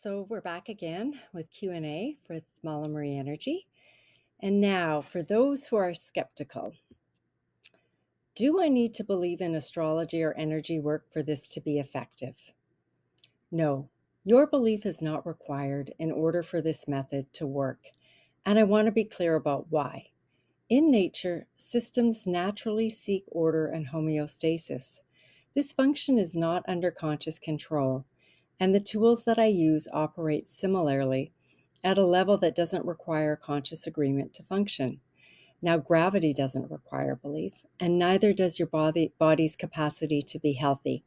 So we're back again with Q&A for Malamarie Energy. And now, for those who are skeptical, do I need to believe in astrology or energy work for this to be effective? No, your belief is not required in order for this method to work. And I want to be clear about why. In nature, systems naturally seek order and homeostasis. This function is not under conscious control, and the tools that I use operate similarly at a level that doesn't require conscious agreement to function. Now, gravity doesn't require belief, and neither does your body's capacity to be healthy.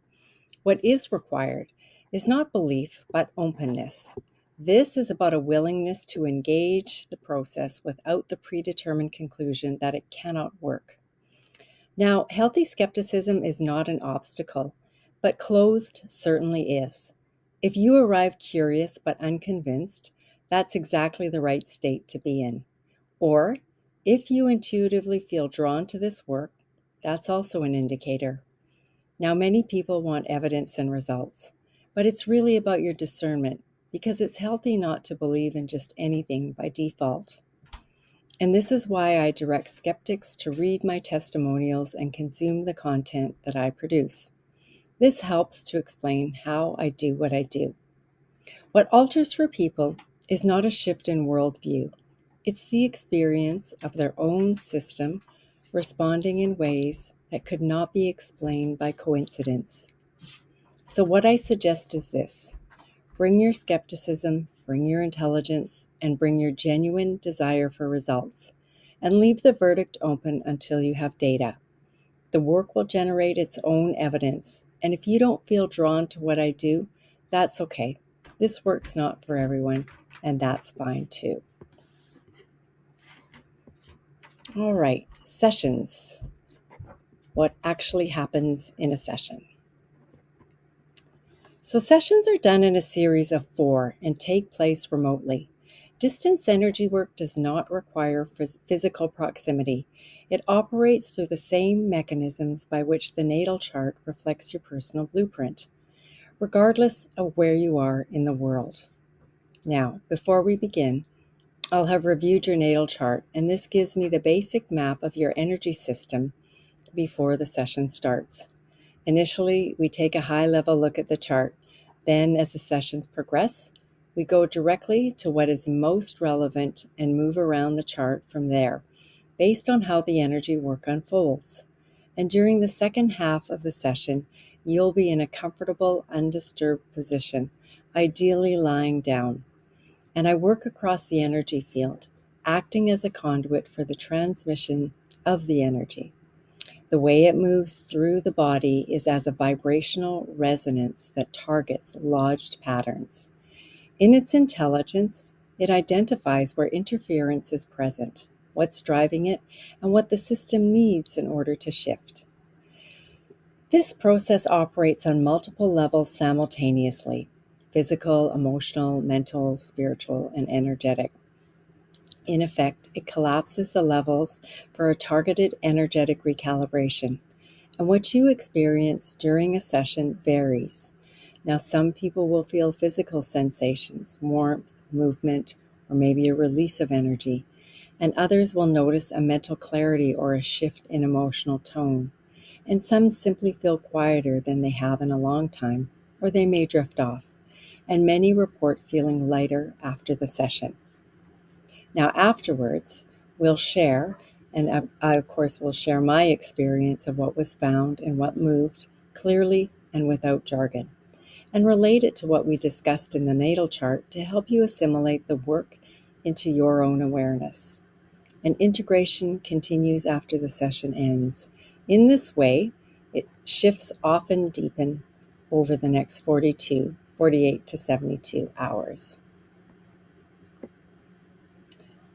What is required is not belief, but openness. This is about a willingness to engage the process without the predetermined conclusion that it cannot work. Now, healthy skepticism is not an obstacle, but closed certainly is. If you arrive curious but unconvinced, that's exactly the right state to be in. Or, if you intuitively feel drawn to this work, that's also an indicator. Now, many people want evidence and results, but it's really about your discernment because it's healthy not to believe in just anything by default. And this is why I direct skeptics to read my testimonials and consume the content that I produce. This helps to explain how I do what I do. What alters for people is not a shift in worldview. It's the experience of their own system responding in ways that could not be explained by coincidence. So what I suggest is this: bring your skepticism, bring your intelligence, and bring your genuine desire for results, and leave the verdict open until you have data. The work will generate its own evidence, and if you don't feel drawn to what I do, that's okay. This work's not for everyone, and that's fine too. All right, sessions. What actually happens in a session? So sessions are done in a series of 4 and take place remotely. Distance energy work does not require physical proximity. It operates through the same mechanisms by which the natal chart reflects your personal blueprint, regardless of where you are in the world. Now, before we begin, I'll have reviewed your natal chart, and this gives me the basic map of your energy system before the session starts. Initially, we take a high-level look at the chart. Then, as the sessions progress, we go directly to what is most relevant and move around the chart from there, based on how the energy work unfolds. And during the second half of the session, you'll be in a comfortable, undisturbed position, ideally lying down. And I work across the energy field, acting as a conduit for the transmission of the energy. The way it moves through the body is as a vibrational resonance that targets lodged patterns. In its intelligence, it identifies where interference is present, what's driving it, and what the system needs in order to shift. This process operates on multiple levels simultaneously: physical, emotional, mental, spiritual, and energetic. In effect, it collapses the levels for a targeted energetic recalibration. And what you experience during a session varies. Now, some people will feel physical sensations, warmth, movement, or maybe a release of energy, and others will notice a mental clarity or a shift in emotional tone. And some simply feel quieter than they have in a long time, or they may drift off. And many report feeling lighter after the session. Now, afterwards, we'll share, and I, of course, will share my experience of what was found and what moved clearly and without jargon, and relate it to what we discussed in the natal chart to help you assimilate the work into your own awareness. And integration continues after the session ends. In this way, shifts often deepen over the next 48 to 72 hours.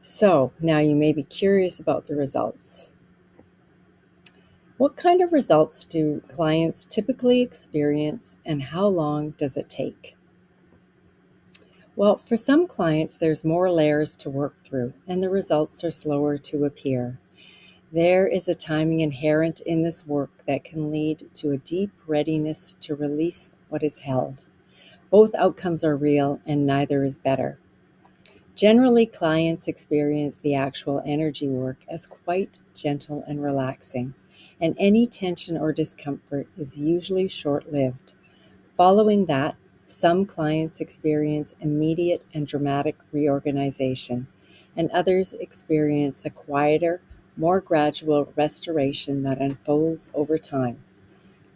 So now you may be curious about the results. What kind of results do clients typically experience, and how long does it take? Well, for some clients, there's more layers to work through, and the results are slower to appear. There is a timing inherent in this work that can lead to a deep readiness to release what is held. Both outcomes are real and neither is better. Generally, clients experience the actual energy work as quite gentle and relaxing, and any tension or discomfort is usually short lived. Following that, some clients experience immediate and dramatic reorganization, and others experience a quieter, more gradual restoration that unfolds over time.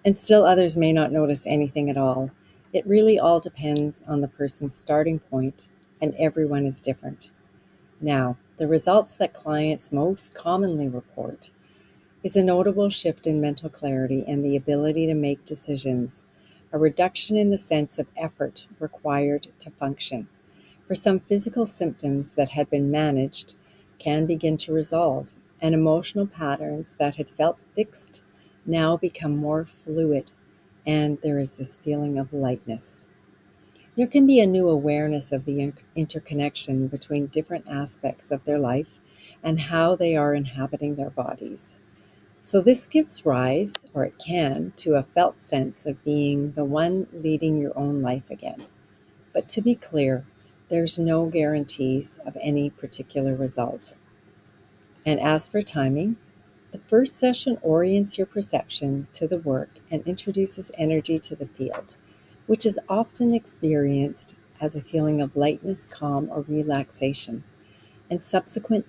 And still others may not notice anything at all. It really all depends on the person's starting point, and everyone is different. Now, the results that clients most commonly report is a notable shift in mental clarity and the ability to make decisions, a reduction in the sense of effort required to function. For some, physical symptoms that had been managed can begin to resolve, and emotional patterns that had felt fixed now become more fluid, and there is this feeling of lightness. There can be a new awareness of the interconnection between different aspects of their life and how they are inhabiting their bodies. So, this gives rise, or it can, to a felt sense of being the one leading your own life again. But to be clear, there's no guarantees of any particular result. And as for timing, the first session orients your perception to the work and introduces energy to the field, which is often experienced as a feeling of lightness, calm, or relaxation. And subsequent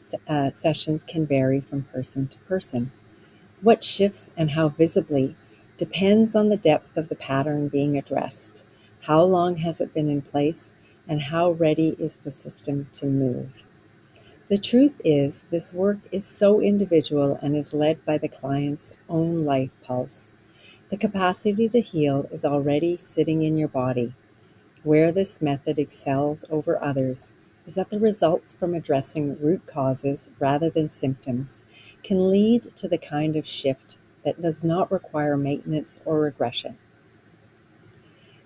sessions can vary from person to person. What shifts and how visibly depends on the depth of the pattern being addressed. How long has it been in place, and how ready is the system to move? The truth is, this work is so individual and is led by the client's own life pulse. The capacity to heal is already sitting in your body. Where this method excels over others is that the results from addressing root causes rather than symptoms can lead to the kind of shift that does not require maintenance or regression.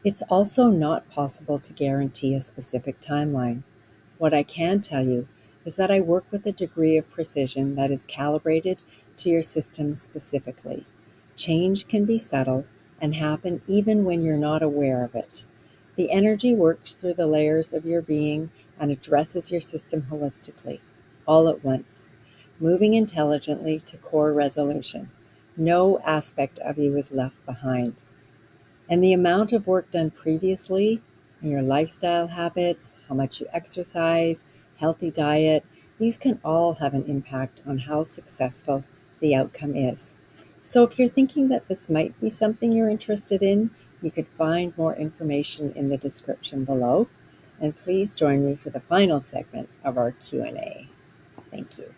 It's also not possible to guarantee a specific timeline. What I can tell you is that I work with a degree of precision that is calibrated to your system specifically. Change can be subtle and happen even when you're not aware of it. The energy works through the layers of your being and addresses your system holistically, all at once, moving intelligently to core resolution. No aspect of you is left behind. And the amount of work done previously, and your lifestyle habits, how much you exercise, healthy diet, these can all have an impact on how successful the outcome is. So if you're thinking that this might be something you're interested in, you could find more information in the description below. And please join me for the final segment of our Q&A. Thank you.